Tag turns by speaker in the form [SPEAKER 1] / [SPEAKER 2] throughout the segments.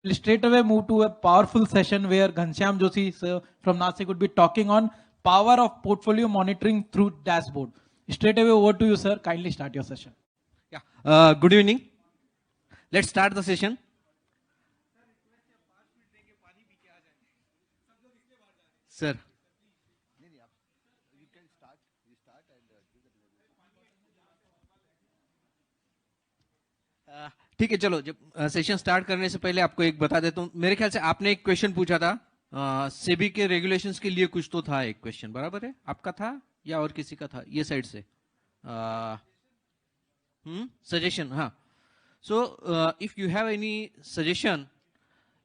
[SPEAKER 1] We'll straight away move to a powerful session where Ghanshyam Joshi sir from Nasik would be talking on power of portfolio monitoring through dashboard. Straight away over to you, sir. Kindly start your session.
[SPEAKER 2] Yeah. Good evening. Let's start the session. Sir. ठीक है, चलो जब session start करने से पहले आपको एक बता देता हूँ. मेरे ख्याल से आपने एक क्वेश्चन पूछा था. सेबी के रेगुलेशंस के लिए कुछ तो था, एक क्वेश्चन बराबर है आपका था या और किसी का था ये साइड से. सजेशन. हाँ. So if you have any suggestion,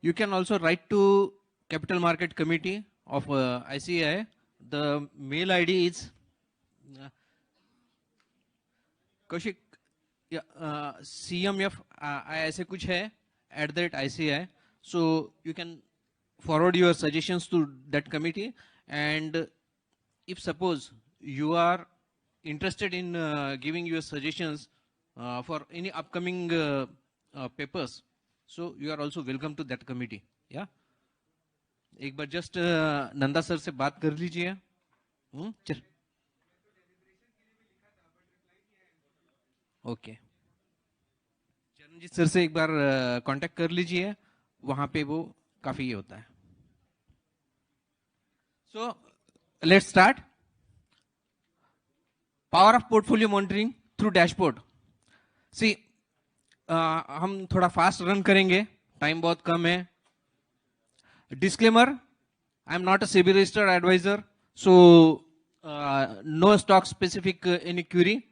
[SPEAKER 2] you can also write to Capital Market Committee of ICAI. The mail ID is Kaushik, CMF ऐसे कुछ है @ICAI. So you can forward your suggestions to that committee, and if suppose you are interested in giving your suggestions for any upcoming papers, so you are also welcome to that committee. Yeah. एक बार just Nanda sir से बात कर लीजिए. चल. Okay. Charanjit sir से एक बार contact कर लीजिए, वहां पे वो काफी ये होता है. So let's start. Power of portfolio monitoring through dashboard. See हम थोड़ा फास्ट रन करेंगे, टाइम बहुत कम है. Disclaimer, I am not a SEBI registered advisor, so no stock specific any query.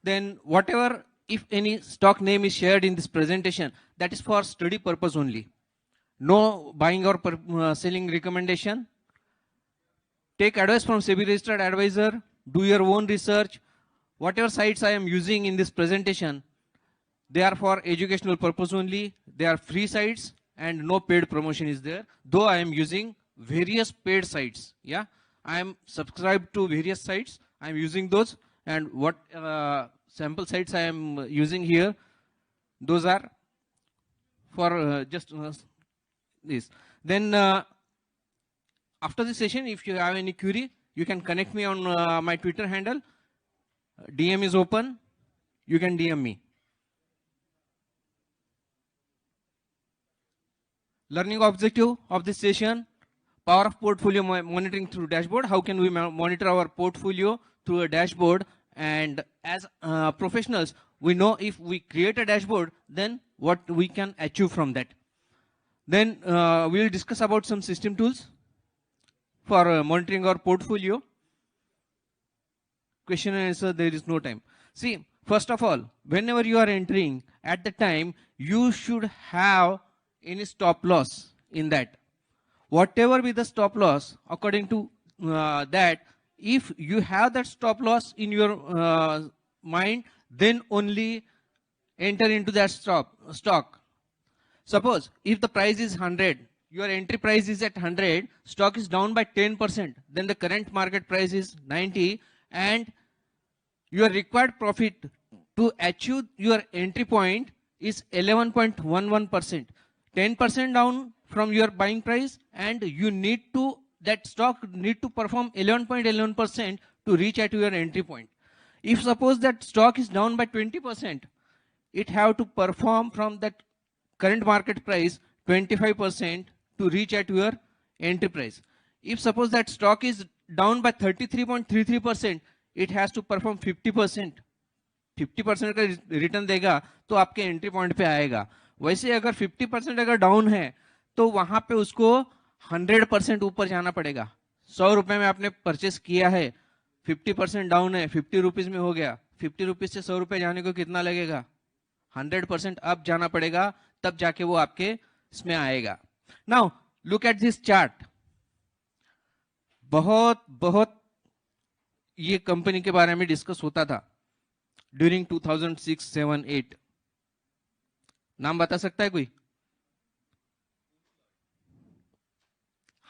[SPEAKER 2] Then whatever, if any stock name is shared in this presentation, that is for study purpose only. No buying or selling recommendation. Take advice from SEBI registered advisor, do your own research. Whatever sites I am using in this presentation, they are for educational purpose only. They are free sites and no paid promotion is there, though I am using various paid sites. Yeah, I am subscribed to various sites. I am using those, and what sample sites I am using here, those are for just this. Then after the session, if you have any query, you can connect me on my Twitter handle. DM is open. You can DM me. Learning objective of this session: power of portfolio monitoring through dashboard. How can we monitor our portfolio through a dashboard? And as professionals, we know if we create a dashboard, then what we can achieve from that. Then we will discuss about some system tools for monitoring our portfolio. Question and answer, there is no time. See, first of all, whenever you are entering, at the time, you should have any stop loss in that. Whatever be the stop loss, according to that, if you have that stop loss in your mind, then only enter into that stock. Suppose if the price is 100, your entry price is at 100, stock is down by 10%, then the current market price is 90, and your required profit to achieve your entry point is 11.11%. 10% down from your buying price, and you need to, that stock need to perform 11.11% to reach at your entry point. If suppose that stock is down by 20%, it have to perform from that current market price 25% to reach at your entry price. If suppose that stock is down by 33.33%, it has to perform 50%. 50% का return देगा तो आपके entry point पे आएगा. वैसे अगर 50% अगर down है तो वहां पे उसको 100% ऊपर जाना पड़ेगा. 100 रुपए में आपने परचेस किया है, 50% डाउन है, 50 रुपीज में हो गया. 50 रुपीज से 100 रुपए जाने को कितना लगेगा? 100% अप जाना पड़ेगा, तब जाके वो आपके इसमें आएगा. Now look at this chart. बहुत बहुत ये कंपनी के बारे में डिस्कस होता था ड्यूरिंग 2006, 7, 8. नाम बता सकता है कोई?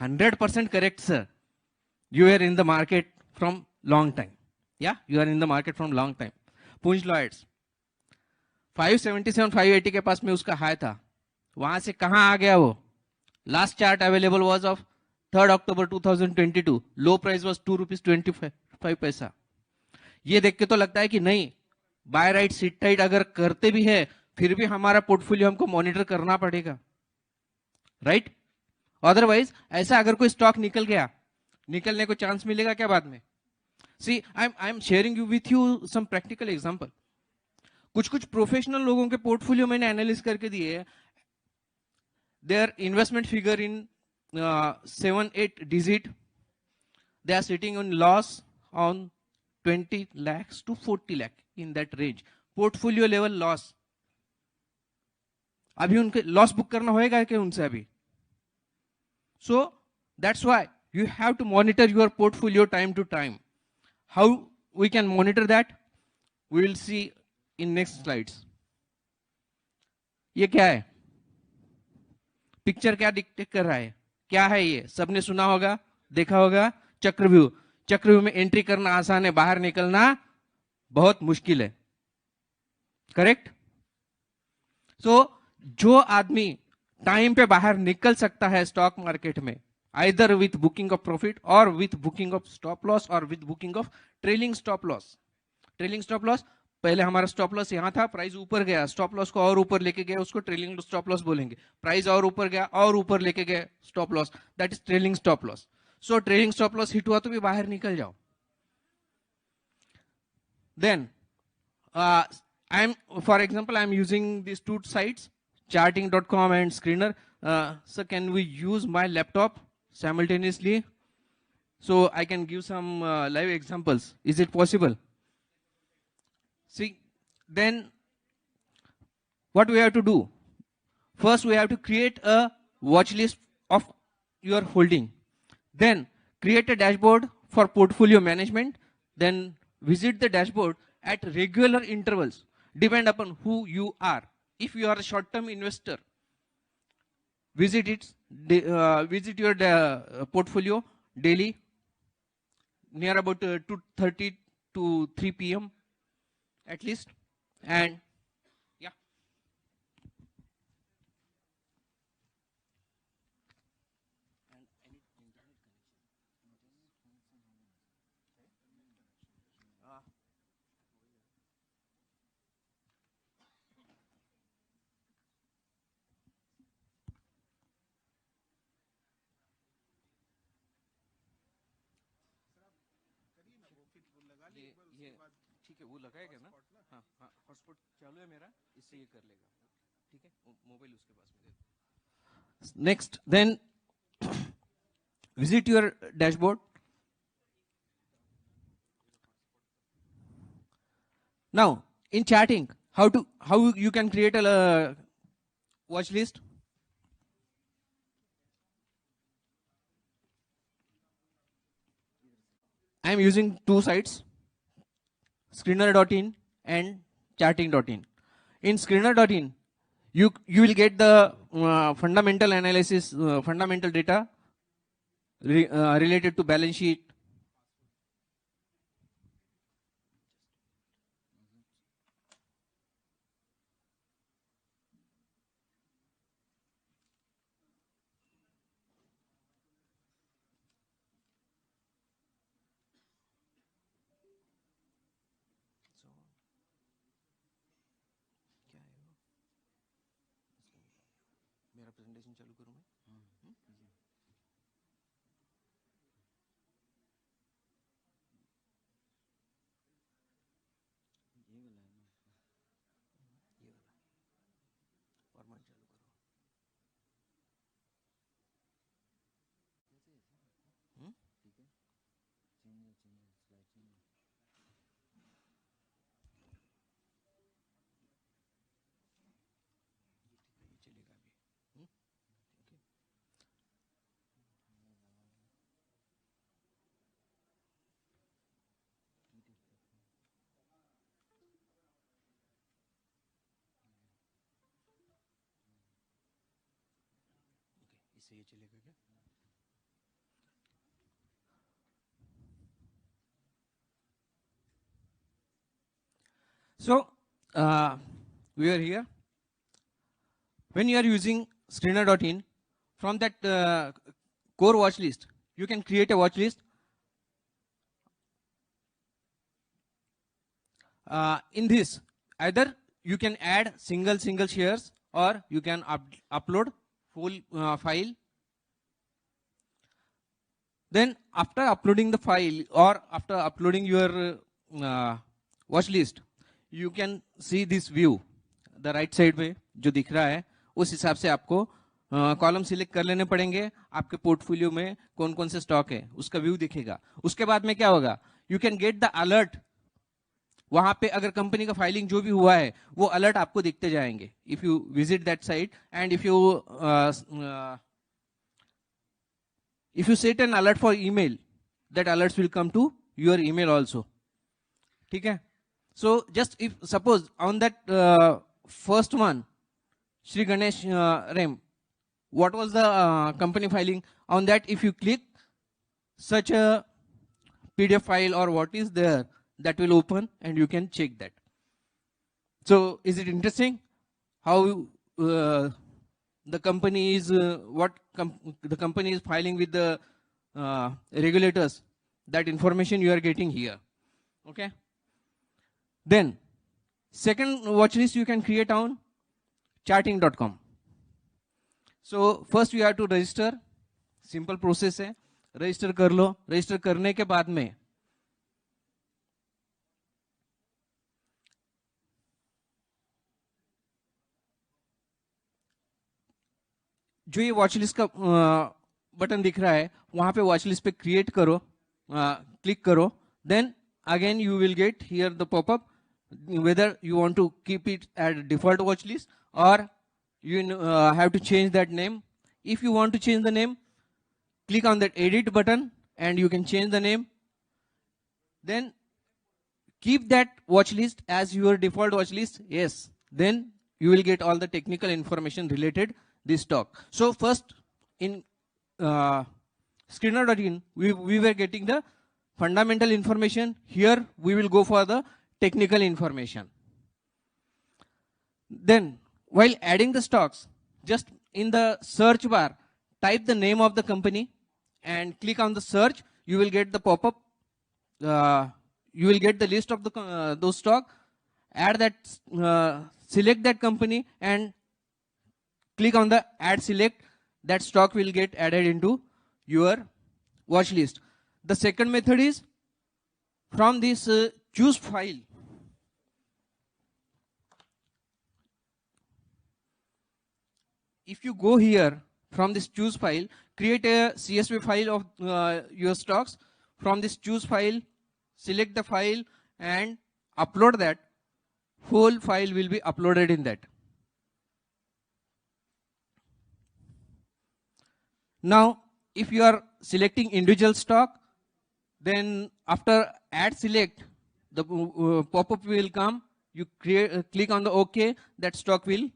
[SPEAKER 2] 100% correct, sir. You are in the market from long time. Yeah, you are in the market from long time. Punj Lloyds 577, 580 के पास में उसका हाई था. वहां से कहां आ गया वो? Last chart available was of 3 October 2022. Low price was 2 rupees 25 पैसा. ये देख के तो लगता है कि नहीं, बाय राइट सिट टाइट अगर करते भी है फिर भी हमारा पोर्टफोलियो हमको मॉनिटर करना पड़ेगा, राइट? अदरवाइज ऐसा अगर कोई स्टॉक निकल गया, निकलने को चांस मिलेगा क्या बाद में? See I am sharing you with you some practical example. कुछ कुछ प्रोफेशनल लोगों के पोर्टफोलियो मैंने एनालिस करके दिए. Their investment figure in 7-8 digit, they are sitting on loss on 20 lakhs to 40 lakh, in that range. Portfolio level loss. अभी उनके loss book करना होएगा क्या उनसे अभी? So that's why you have to monitor your portfolio time to time. How we can monitor that? We will see in next slides. ये क्या है? पिक्चर क्या डिक्टेट कर रहा है? क्या है ये? सबने सुना होगा, देखा होगा. चक्रव्यूह. चक्रव्यूह में एंट्री करना आसान है, बाहर निकलना बहुत मुश्किल है. करेक्ट? सो जो आदमी टाइम पे बाहर निकल सकता है स्टॉक मार्केट में, either with booking of profit और with booking of stop loss और with booking of trailing stop loss. Trailing stop loss, पहले हमारा स्टॉप लॉस यहां था, प्राइस ऊपर गया, स्टॉप लॉस को और ऊपर लेके गए, उसको ट्रेलिंग स्टॉप लॉस बोलेंगे. प्राइस और ऊपर गया और ऊपर लेके गए stop loss, that is trailing stop loss. So trailing stop loss hit हुआ तो भी बाहर निकल जाओ. Then I am, for example I am using this two sites, charting.com and screener. So can we use my laptop simultaneously so I can give some live examples? Is it possible? See, then what we have to do? First, we have to create a watch list of your holding. Then create a dashboard for portfolio management. Then visit the dashboard at regular intervals. Depend upon who you are. If you are a short-term investor, visit it. Visit your portfolio daily, near about 2:30 to 3 p.m. at least. And yeah. ये ठीक है, वो लगाएगा ना? हाँ हाँ, hotspot चालू है मेरा, इससे ये कर लेगा. ठीक है, मोबाइल उसके पास में दे दो. Next, then visit your dashboard. Now in chatting, how you can create a watch list? I am using two sites, screener.in and charting.in. In screener.in, you will get the fundamental analysis, fundamental data related to balance sheet. मेरा presentation चालू करूं मैं? Format चालू करो. चलेगा अभी. इससे ये चलेगा क्या? So we are here. when you are using Screener.in, from that core watch list, you can create a watch list. In this, either you can add single shares, or you can upload full file. Then after uploading the file, or after uploading your watch list, you can see this view, the right side में जो दिख रहा है, उस हिसाब से आपको column select कर लेने पड़ेंगे. आपके पोर्टफोलियो में कौन कौन से स्टॉक है उसका व्यू दिखेगा. उसके बाद में क्या होगा, you can get the alert. वहां पे अगर कंपनी का फाइलिंग जो भी हुआ है वो अलर्ट आपको दिखते जाएंगे. If you visit that site, and if you set an alert for email, that alerts will come to your email also. ठीक है. So just if suppose on that first one, Shri Ganesh Rem, what was the company filing? On that, if you click such a PDF file or what is there, that will open and you can check that. So is it interesting how the company is the company is filing with the regulators? That information you are getting here. Okay. Then second watch list you can create on charting.com. So first you have to register. Simple process है. Register कर लो. Register करने के बाद में जो ये watch list का button दिख रहा है, वहां पे वॉच लिस्ट पे क्रिएट करो, क्लिक करो. Then again you will get here the popup whether you want to keep it at default watch list, or you have to change that name. If you want to change the name, click on that edit button and you can change the name. Then keep that watch list as your default watch list. Yes, then you will get all the technical information related this stock. So first in Screener.in, we were getting the fundamental information. Here we will go for the technical information. Then while adding the stocks, just in the search bar, type the name of the company and click on the search. You will get the pop-up. You will get the list of the those stock. Add that, select that company and click on the add select. That stock will get added into your watch list. The second method is from this choose file. If you go here from this choose file, create a CSV file of your stocks. From this choose file, select the file and upload that. Whole file will be uploaded in that. Now, if you are selecting individual stock, then after add select, the pop-up will come. You click on the OK. That stock will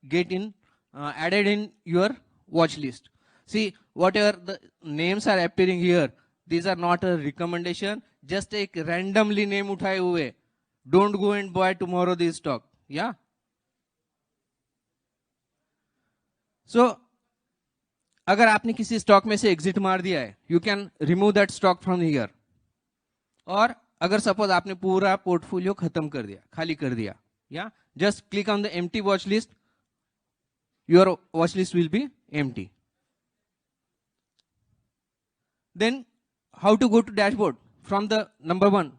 [SPEAKER 2] get in added in your watch list. See, whatever the names are appearing here, these are not a recommendation. Just एक randomly name उठाए हुए. Don't go and buy tomorrow this stock. Yeah. So अगर आपने किसी stock में से exit मार दिया है, you can remove that stock from here. और अगर सपोज आपने पूरा पोर्टफोलियो खत्म कर दिया, खाली कर दिया, या just click on the empty watch list, your watch list will be empty. Then how to go to dashboard? From the number one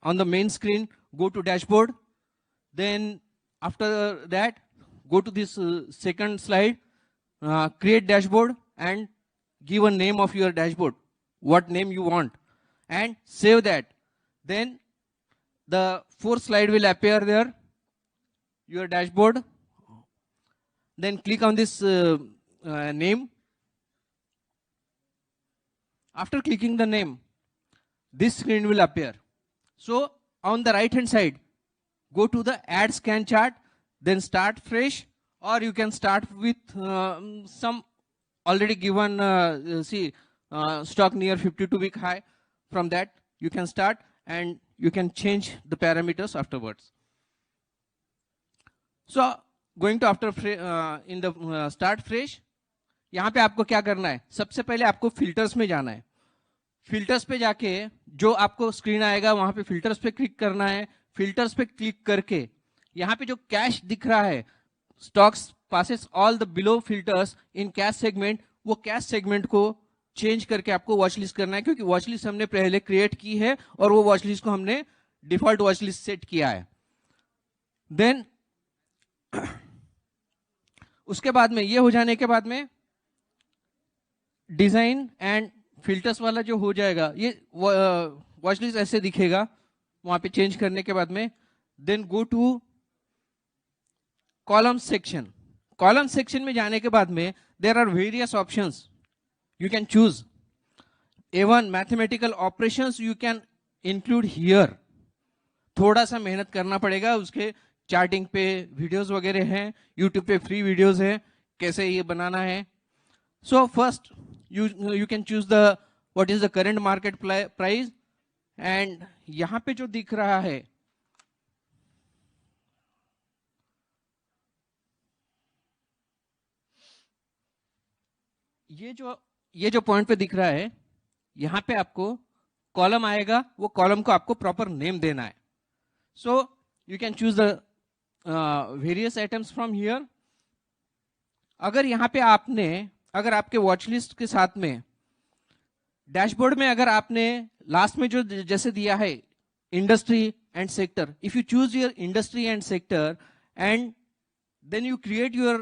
[SPEAKER 2] on the main screen, go to dashboard. Then after that, go to this second slide, create dashboard and give a name of your dashboard, what name you want, and save that. Then the fourth slide will appear there, your dashboard. Then click on this name. After clicking the name, this screen will appear. So on the right hand side, go to the add scan chart, then start fresh, or you can start with some already given stock near 52-week high. From that you can start and you can change the parameters afterwards. So going to after in the start fresh, यहाँ पे आपको क्या करना है, सबसे पहले आपको filters में जाना है। फिल्टर्स पे जाके जो आपको स्क्रीन आएगा वहां पे फिल्टर्स पे क्लिक करना है। फिल्टर्स पे क्लिक करके यहाँ पे जो कैश दिख रहा है, stocks passes all the below filters in cash segment, वो कैश सेगमेंट को चेंज करके आपको वॉच लिस्ट करना है, क्योंकि वॉच लिस्ट हमने पहले क्रिएट की है और वो वॉच लिस्ट को हमने डिफॉल्ट वॉच लिस्ट सेट किया है। देन उसके बाद में ये हो जाने के बाद में डिजाइन एंड फिल्टर्स वाला जो हो जाएगा, ये वॉच लिस्ट ऐसे दिखेगा वहां पे चेंज करने के बाद में। Then go to column section. Column section में जाने के बाद में there are various options you can choose. A1 mathematical operations you can include here. थोड़ा सा मेहनत करना पड़ेगा, उसके चार्टिंग पे वीडियोस वगैरह हैं, यूट्यूब पे फ्री वीडियोस हैं कैसे ये बनाना है। So first you can choose the what is the current market price, and यहां पे जो दिख रहा है ये जो पॉइंट पे दिख रहा है, यहां पे आपको कॉलम आएगा, वो कॉलम को आपको प्रॉपर नेम देना है। So you can choose the various items from here. अगर यहां पे अगर आपके वॉच लिस्ट के साथ में डैशबोर्ड में अगर आपने लास्ट में जो जैसे दिया है industry and sector, if you choose your industry and sector and then you create your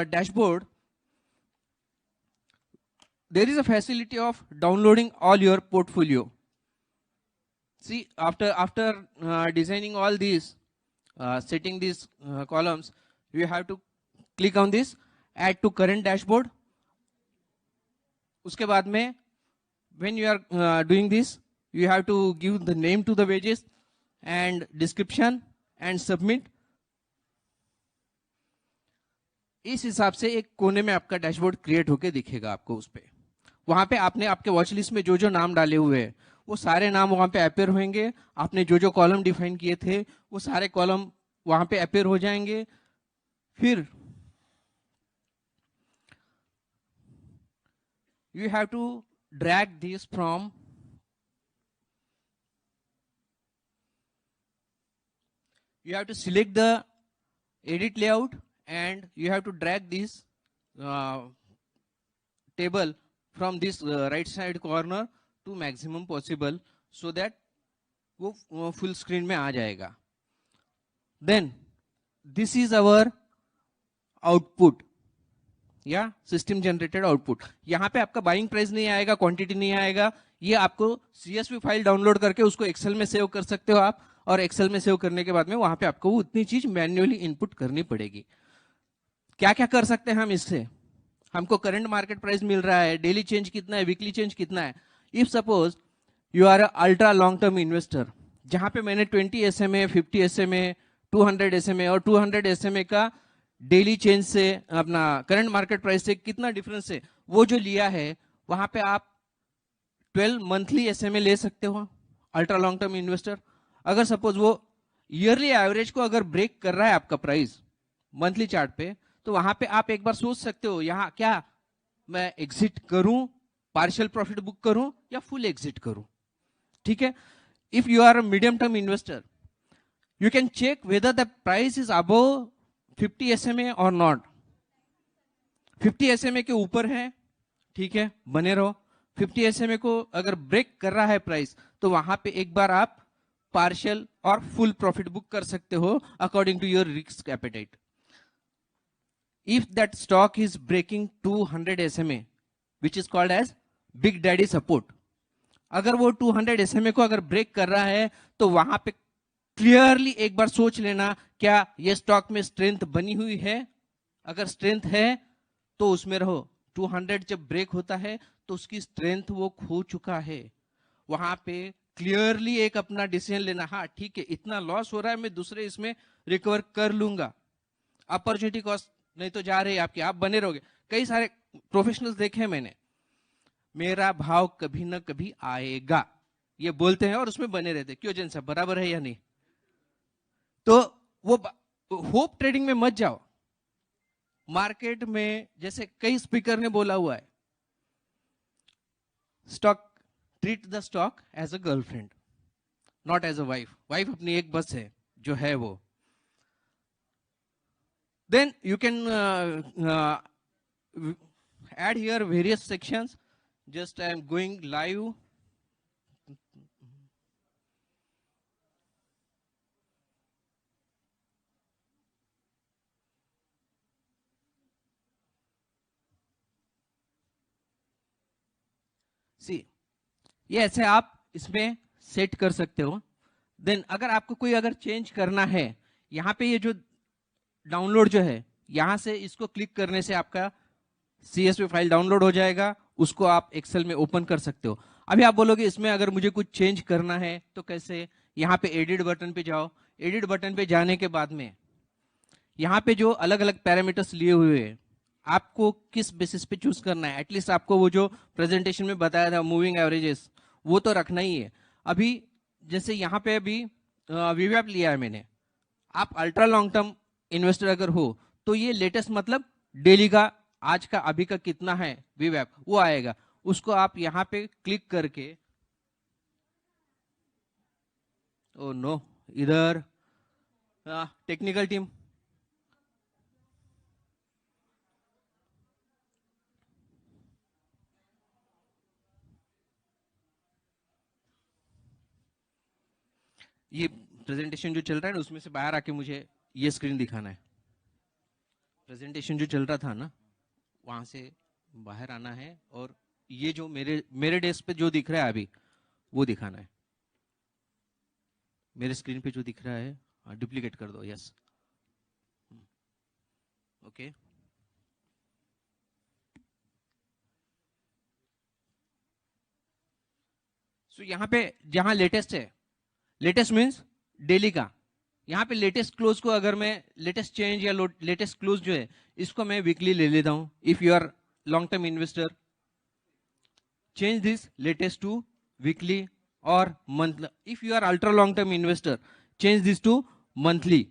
[SPEAKER 2] dashboard, there is a facility of downloading all your portfolio. See, after designing all these, setting these columns, you have to click on this add to current dashboard. उसके बाद में when you are doing this, you have to give the name to the pages and description and submit. इस हिसाब से एक कोने में आपका डैशबोर्ड क्रिएट होके दिखेगा आपको। उस पे वहां पे आपने आपके वॉच लिस्ट में जो जो नाम डाले हुए हैं वो सारे नाम वहां पे अपेयर होंगे। आपने जो जो कॉलम डिफाइन किए थे वो सारे कॉलम वहां पे अपेयर हो जाएंगे। फिर you have to drag this from you have to select the edit layout and you have to drag this table from this right side corner to maximum possible so that वो full screen में आ जाएगा। Then this is our output या system generated output. यहाँ पे आपका buying price नहीं आएगा, quantity नहीं आएगा, ये आपको CSV फाइल डाउनलोड करके उसको एक्सेल में सेव कर सकते हो आप, और एक्सेल में सेव करने के बाद में वहां पे आपको उतनी चीज मैन्युअली इनपुट करनी पड़ेगी। क्या क्या कर सकते हैं हम इससे? हमको करंट मार्केट प्राइस मिल रहा है, डेली चेंज कितना है, वीकली चेंज कितना है। If suppose you are ultra long term investor, जहां पे मैंने 20 SMA, 50 SMA, 200 SMA और 200 SMA का डेली चेंज से अपना करंट मार्केट प्राइस से कितना डिफरेंस है वो जो लिया है, वहां पे आप 12 मंथली SMA ले सकते हो अल्ट्रा लॉन्ग टर्म इन्वेस्टर। अगर सपोज वो ईयरली एवरेज को अगर ब्रेक कर रहा है आपका प्राइस मंथली चार्ट पे, तो वहां पे आप एक बार सोच सकते हो यहाँ क्या मैं एग्जिट करूं, पार्शियल प्रॉफिट बुक करूं या फुल एग्जिट करूं। ठीक है। If you are a medium term investor, you can check whether the price is above 50 SMA और नॉट। 50 SMA के ऊपर है, ठीक है, बने रहो। 50 SMA को अगर ब्रेक कर रहा है प्राइस, तो वहां पे एक बार आप पार्शियल और फुल प्रॉफिट बुक कर सकते हो according to your risk appetite. If that stock is breaking 200 SMA which is called as big daddy support, अगर वो 200 SMA को अगर ब्रेक कर रहा है तो वहां पे क्लियरली एक बार सोच लेना क्या ये स्टॉक में स्ट्रेंथ बनी हुई है। अगर स्ट्रेंथ है तो उसमें रहो। 200 जब ब्रेक होता है तो उसकी स्ट्रेंथ वो खो चुका है। वहां पे क्लियरली एक अपना डिसीजन लेना, हाँ ठीक है इतना लॉस हो रहा है, मैं दूसरे इसमें रिकवर कर लूंगा। अपॉर्चुनिटी कॉस्ट नहीं तो जा रही है आपकी, आप बने रहोगे। कई सारे प्रोफेशनल्स देखे मैंने, मेरा भाव कभी ना कभी आएगा ये बोलते हैं और उसमें बने रहते। क्यों जैन साहब, बराबर है या नहीं? तो वो होप ट्रेडिंग में मत जाओ। मार्केट में जैसे कई स्पीकर ने बोला हुआ है, stock, treat the stock as a girlfriend, not as a wife. Wife अपनी एक बस है जो है वो. Then you can add here various sections. Just I am going live. See, ये ऐसे आप इसमें सेट कर सकते हो. देन अगर आपको कोई अगर चेंज करना है, यहाँ पे ये जो डाउनलोड जो है, यहाँ से इसको क्लिक करने से आपका CSV फाइल डाउनलोड हो जाएगा. उसको आप एक्सेल में ओपन कर सकते हो. अभी आप बोलोगे इसमें अगर मुझे कुछ चेंज करना है तो कैसे? यहाँ पे एडिट बटन पे जाओ. एडिट बटन पे जाने के बाद में यहाँ पे जो अलग अलग पैरामीटर्स लिए हुए हैं, आपको किस बेसिस पे चूज करना है. एटलीस्ट आपको वो जो प्रेजेंटेशन में बताया था मूविंग एवरेजेस, वो तो रखना ही है. अभी जैसे यहाँ पे अभी वीवैप लिया है मैंने. आप अल्ट्रा लॉन्ग टर्म इन्वेस्टर अगर हो तो ये लेटेस्ट मतलब डेली का, आज का, अभी का कितना है वीवैप, वो आएगा. उसको आप यहाँ पे क्लिक करके, ओ नो, इधर टेक्निकल टीम, ये प्रेजेंटेशन जो चल रहा है ना, उसमें से बाहर आके मुझे ये स्क्रीन दिखाना है. प्रेजेंटेशन जो चल रहा था ना, वहां से बाहर आना है और ये जो मेरे डेस्क पे जो दिख रहा है अभी, वो दिखाना है. मेरे स्क्रीन पे जो दिख रहा है डुप्लीकेट कर दो. Yes, okay. सो यहाँ पे जहां लेटेस्ट है, लेटेस्ट मीन्स डेली का. यहाँ पे लेटेस्ट क्लोज को अगर मैं लेटेस्ट चेंज या लेटेस्ट क्लोज जो है इसको मैं वीकली ले लेता हूं. If you are long term investor, change this latest to weekly और month. If you are ultra long term investor, change this to monthly.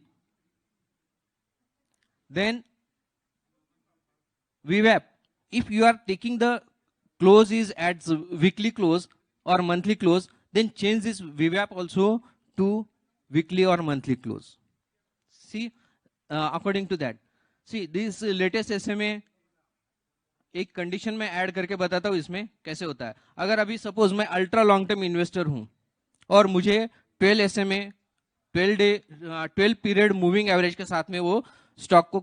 [SPEAKER 2] Then VWAP, if you are taking the close is at weekly close or monthly close, then change this VWAP also to weekly or monthly close. See, according to that, see this latest SMA एक condition में add करके बताता हूं इसमें कैसे होता है. अगर अभी सपोज मैं अल्ट्रा लॉन्ग टर्म इन्वेस्टर हूं और मुझे 12 SMA 12 पीरियड मूविंग एवरेज के साथ में वो स्टॉक को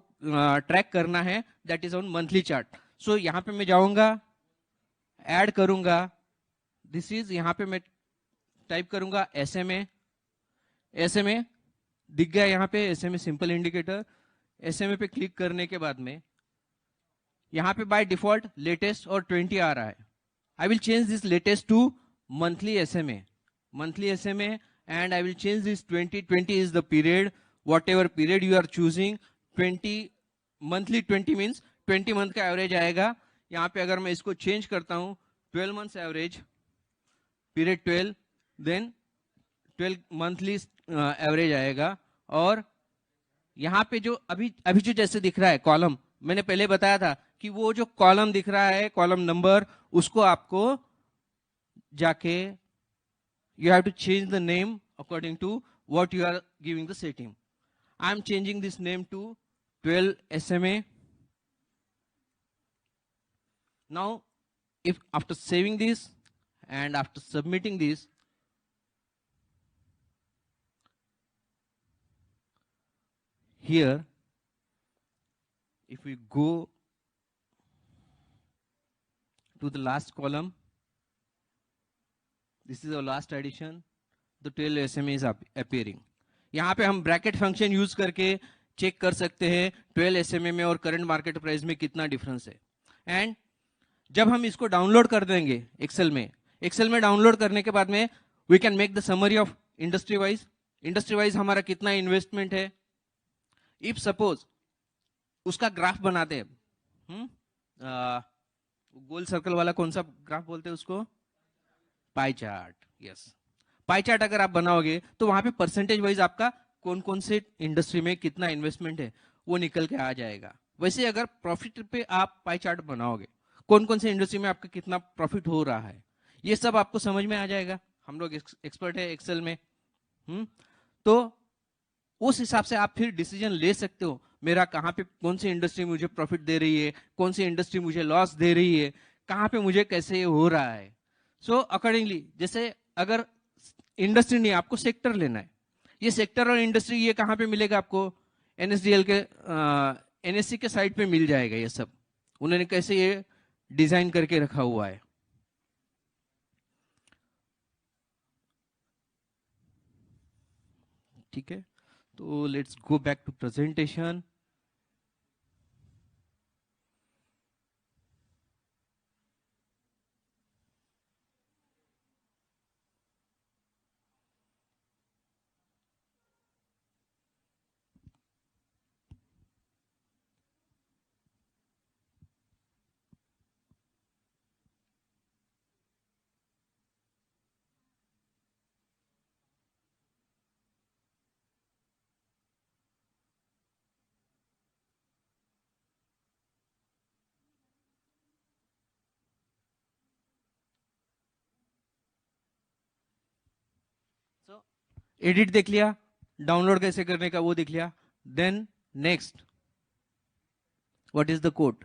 [SPEAKER 2] ट्रैक करना है, that is on monthly chart. So यहां पे मैं जाऊंगा, ऐड करूंगा, दिस इज, यहां पे मैं टाइप करूंगा SMA. SMA दिख गया यहाँ पे, SMA सिंपल इंडिकेटर. SMA पे क्लिक करने के बाद में यहाँ पे बाय डिफॉल्ट लेटेस्ट और 20 आ रहा है. I will change this latest to monthly SMA. Monthly SMA, and I will change this 20. 20 is the period, whatever period you are choosing. 20 monthly, 20 means 20 month का एवरेज आएगा. यहाँ पे अगर मैं इसको चेंज करता हूँ 12 months average, period 12, then 12 monthly average आएगा. और यहाँ पे जो अभी जो जैसे दिख रहा है कॉलम, मैंने पहले बताया था कि वो जो कॉलम दिख रहा है, कॉलम नंबर, उसको आपको जाके you have to change the name according to what you are giving the setting. I am changing this name to 12 SMA. Now, if after saving this and after submitting this, here, if we go to the last column, this is our last addition, the 12 SMA is appearing. यहाँ पे हम bracket function use करके check कर सकते हैं 12 SMA में और current market price में कितना डिफरेंस है. एंड जब हम इसको डाउनलोड कर देंगे एक्सेल में डाउनलोड करने के बाद में we can make the summary of industry wise हमारा कितना इन्वेस्टमेंट है. इफ सपोज उसका ग्राफ बनाते हैं, गोल सर्कल वाला कौन सा ग्राफ बोलते हैं उसको, pie chart. Yes, pie chart अगर आप बनाओगे तो वहां पे परसेंटेज वाइज आपका कौन कौन से इंडस्ट्री में कितना इन्वेस्टमेंट है वो निकल के आ जाएगा. वैसे अगर प्रॉफिट पे आप पाई चार्ट बनाओगे, कौन कौन से इंडस्ट्री में आपका कितना प्रॉफिट हो रहा है, ये सब आपको समझ में आ जाएगा। हम लोग एक्सपर्ट है एक्सेल में। तो उस हिसाब से आप फिर डिसीजन ले सकते हो, मेरा कहाँ पे कौन सी इंडस्ट्री मुझे प्रॉफिट दे रही है, कौन सी इंडस्ट्री मुझे लॉस दे रही है, कहाँ पे मुझे कैसे ये हो रहा है। सो अकॉर्डिंगली, जैसे अगर इंडस्ट्री नहीं, आपको सेक्टर लेना है, ये सेक्टर और इंडस्ट्री ये कहाँ पे मिलेगा आपको, एनएसडीएल के एनएससी के साइट पे मिल जाएगा। ये सब उन्होंने कैसे ये डिजाइन करके रखा हुआ है। ठीक है, तो let's go back to presentation. Edit देख लिया, डाउनलोड कैसे करने का वो देख लिया। Then next, what is the code?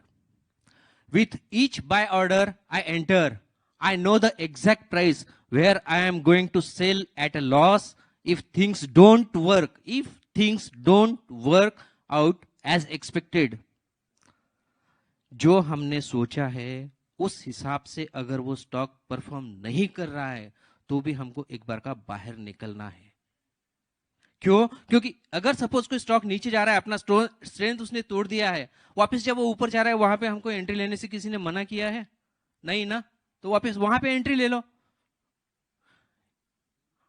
[SPEAKER 2] With each buy order I enter, I know the exact price where I am going to sell at a loss if things don't work, if things don't work out as expected. जो हमने सोचा है उस हिसाब से अगर वो stock perform नहीं कर रहा है तो भी हमको एक बार का बाहर निकलना है। क्यों? क्योंकि अगर सपोज कोई स्टॉक नीचे जा रहा है, अपना स्ट्रेंथ उसने तोड़ दिया है, वापस जब वो ऊपर जा रहा है वहां पे हमको एंट्री लेने से किसी ने मना किया है? नहीं ना, तो वापस वहां पे एंट्री ले लो।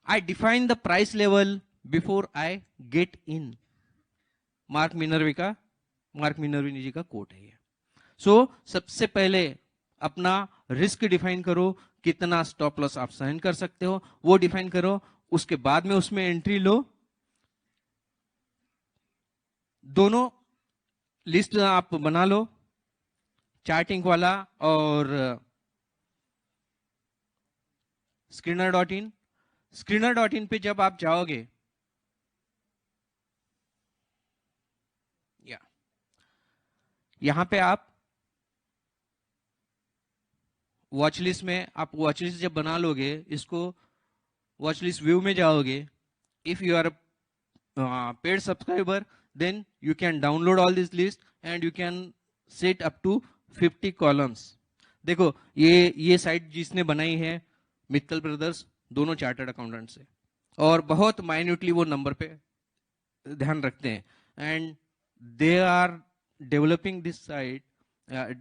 [SPEAKER 2] I define the price level before I get in. Mark Minervini ji का कोट है ये। सो सबसे पहले अपना रिस्क डिफाइन करो, कितना स्टॉप लॉस आप सहन कर सकते हो वो डिफाइन करो, उसके बाद में उसमें एंट्री लो। दोनों लिस्ट आप बना लो, चार्टिंग वाला और स्क्रीनर.इन पे जब आप जाओगे, या यहां पे आप वॉच लिस्ट में, आप वॉच लिस्ट जब बना लोगे, इसको वॉच लिस्ट व्यू में जाओगे। If you are paid subscriber then you can download all this list and you can set up to 50 columns. देखो ये साइट जिसने बनाई है मित्तल ब्रदर्स, दोनों चार्टर्ड अकाउंटेंट से, और बहुत माइन्यूटली वो नंबर पे ध्यान रखते हैं। And they are developing this site,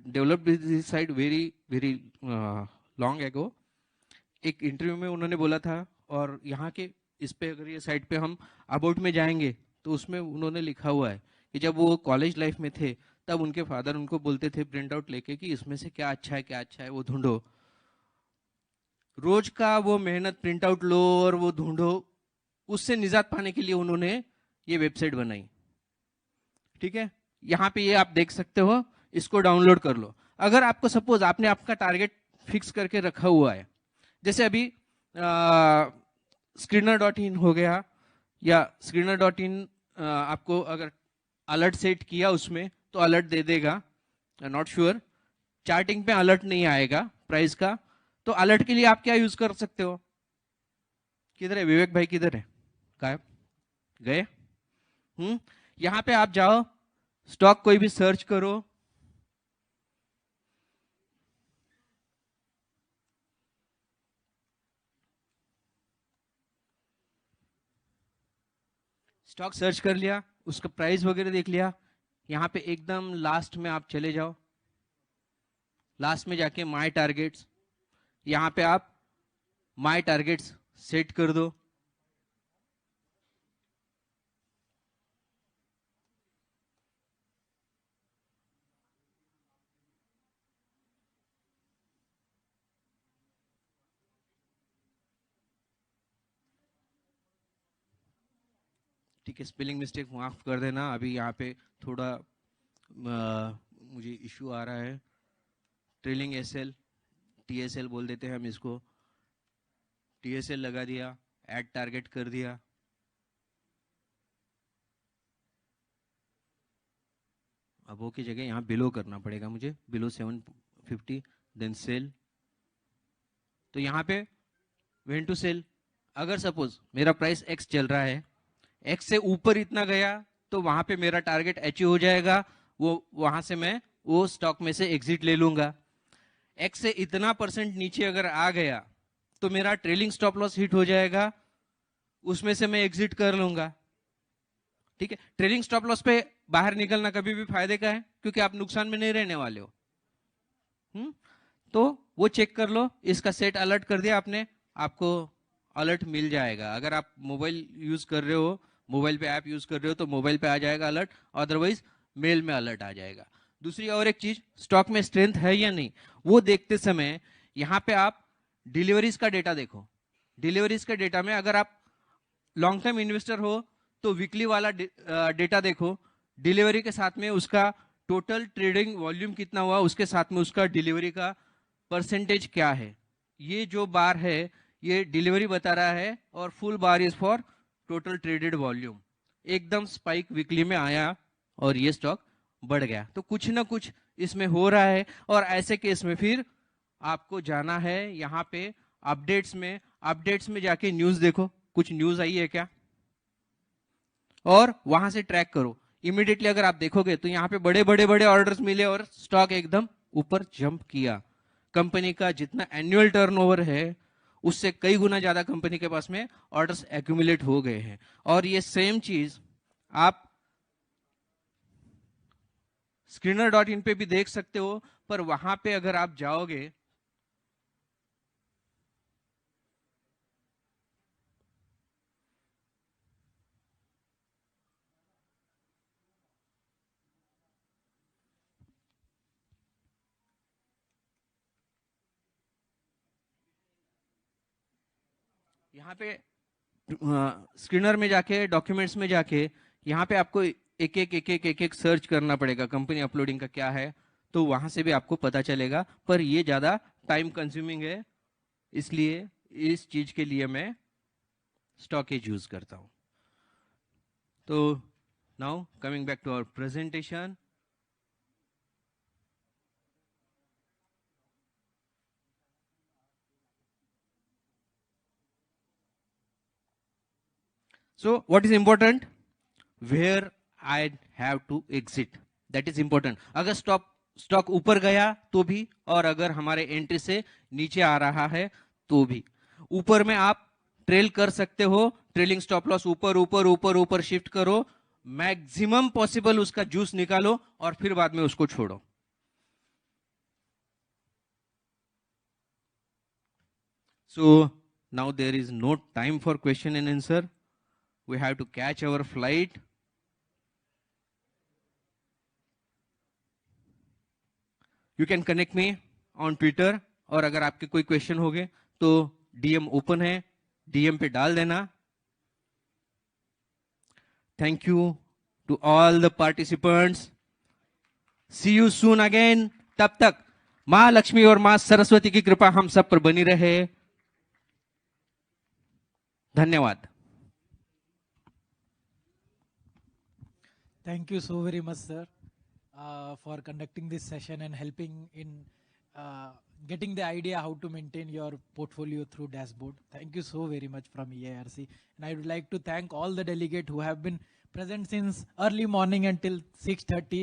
[SPEAKER 2] develop this site very very long ago. एक इंटरव्यू में उन्होंने बोला था, और यहाँ के इस पे अगर ये साइट पे हम अबाउट में जाएंगे तो उसमें उन्होंने लिखा हुआ है कि जब वो कॉलेज लाइफ में थे तब उनके फादर उनको बोलते थे प्रिंट आउट लेके कि इसमें से क्या अच्छा है क्या अच्छा है वो ढूंढो। रोज का वो मेहनत, प्रिंट आउट लो और वो ढूंढो, उससे निजात पाने के लिए उन्होंने ये वेबसाइट बनाई। ठीक है, यहाँ पे ये आप देख सकते हो, इसको डाउनलोड कर लो। अगर आपको सपोज आपने आपका टारगेट फिक्स करके रखा हुआ है, जैसे अभी स्क्रीनर.इन हो गया, या स्क्रीनर.इन आपको अगर अलर्ट सेट किया उसमें तो अलर्ट दे देगा, नॉट श्योर। चार्टिंग पे अलर्ट नहीं आएगा प्राइस का, तो अलर्ट के लिए आप क्या यूज कर सकते हो? किधर है विवेक भाई, किधर है, गायब गए? यहां पे आप जाओ, स्टॉक कोई भी सर्च करो, स्टॉक सर्च कर लिया, उसका प्राइस वगैरह देख लिया। यहां पे एकदम लास्ट में आप चले जाओ, लास्ट में जाके माय टारगेट्स, यहां पे आप माय टारगेट्स सेट कर दो। ठीक है, स्पेलिंग मिस्टेक माफ कर देना, अभी यहाँ पे थोड़ा मुझे इशू आ रहा है, ट्रेलिंग एसएल, टीएसएल बोल देते हैं हम इसको, टीएसएल लगा दिया, ऐड टारगेट कर दिया, अब वो की जगह यहाँ बिलो करना पड़ेगा मुझे, बिलो 750, देन सेल। तो यहाँ पे वेन टू सेल, अगर सपोज मेरा प्राइस एक्स चल रहा है, एक्स से ऊपर इतना गया तो वहां पे मेरा टारगेट अचीव हो जाएगा, वो वहां से मैं वो स्टॉक में से एग्जिट ले लूंगा। एक्स से इतना परसेंट नीचे अगर आ गया तो मेरा ट्रेलिंग स्टॉप लॉस हिट हो जाएगा, उसमें से मैं एग्जिट कर लूंगा। ठीक है, ट्रेलिंग स्टॉप लॉस पे बाहर निकलना कभी भी फायदे का है, क्योंकि आप नुकसान में नहीं रहने वाले हो। तो वो चेक कर लो, इसका सेट अलर्ट कर दिया आपने, आपको अलर्ट मिल जाएगा। अगर आप मोबाइल यूज कर रहे हो, मोबाइल पे ऐप यूज कर रहे हो तो मोबाइल पे आ जाएगा अलर्ट, अदरवाइज मेल में अलर्ट आ जाएगा। दूसरी और एक चीज, स्टॉक में स्ट्रेंथ है या नहीं वो देखते समय यहां पे आप डिलीवरीज का डेटा देखो। डिलीवरीज के डेटा में अगर आप लॉन्ग टर्म इन्वेस्टर हो तो वीकली वाला डेटा देखो, डिलीवरी के साथ में उसका टोटल ट्रेडिंग वॉल्यूम कितना हुआ, उसके साथ में उसका डिलीवरी का परसेंटेज क्या है। ये जो बार है ये डिलीवरी बता रहा है, और full bar is for total traded volume. एकदम स्पाइक वीकली में आया और ये स्टॉक बढ़ गया, तो कुछ ना कुछ इसमें हो रहा है। और ऐसे केस में फिर आपको जाना है यहाँ पे अपडेट्स में जाके न्यूज देखो, कुछ न्यूज आई है क्या, और वहां से ट्रैक करो। इमीडिएटली अगर आप देखोगे तो यहाँ पे बड़े बड़े बड़े ऑर्डर्स मिले और स्टॉक एकदम ऊपर जंप किया। कंपनी का जितना एनुअल टर्नओवर है उससे कई गुना ज्यादा कंपनी के पास में ऑर्डर्स एक्यूमुलेट हो गए हैं। और ये सेम चीज आप screener.in पे भी देख सकते हो, पर वहां पे अगर आप जाओगे यहाँ पे स्क्रीनर में जाके, डॉक्यूमेंट्स में जाके, यहाँ पे आपको एक एक सर्च करना पड़ेगा कंपनी अपलोडिंग का क्या है, तो वहां से भी आपको पता चलेगा। पर ये ज्यादा टाइम कंज्यूमिंग है, इसलिए इस चीज के लिए मैं स्टॉकेज यूज करता हूं। तो now coming back to our presentation, so what is important, where I have to exit, that is important। अगर स्टॉक ऊपर गया तो भी, और अगर हमारे एंट्री से नीचे आ रहा है तो भी। ऊपर में आप ट्रेल कर सकते हो, ट्रेलिंग स्टॉप लॉस ऊपर ऊपर ऊपर ऊपर शिफ्ट करो, मैक्सिमम पॉसिबल उसका जूस निकालो और फिर बाद में उसको छोड़ो। So now there is no time for question and answer, we have to catch our flight। You can connect me on Twitter, और अगर आपके कोई क्वेश्चन हो गए तो डीएम ओपन है, डीएम पे डाल देना। Thank you to all the participants, see you soon again. तब तक मां लक्ष्मी और मां सरस्वती की कृपा हम सब पर बनी रहे। धन्यवाद।
[SPEAKER 1] Thank you so very much, sir, for conducting this session and helping in getting the idea how to maintain your portfolio through dashboard. Thank you so very much from EIRC. And I would like to thank all the delegates who have been present since early morning until 6:30.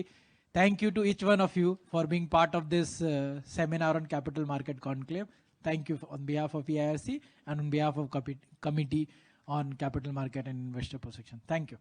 [SPEAKER 1] Thank you to each one of you for being part of this seminar on Capital Market Conclave. Thank you on behalf of EIRC and on behalf of Committee on Capital Market and Investor Protection. Thank you.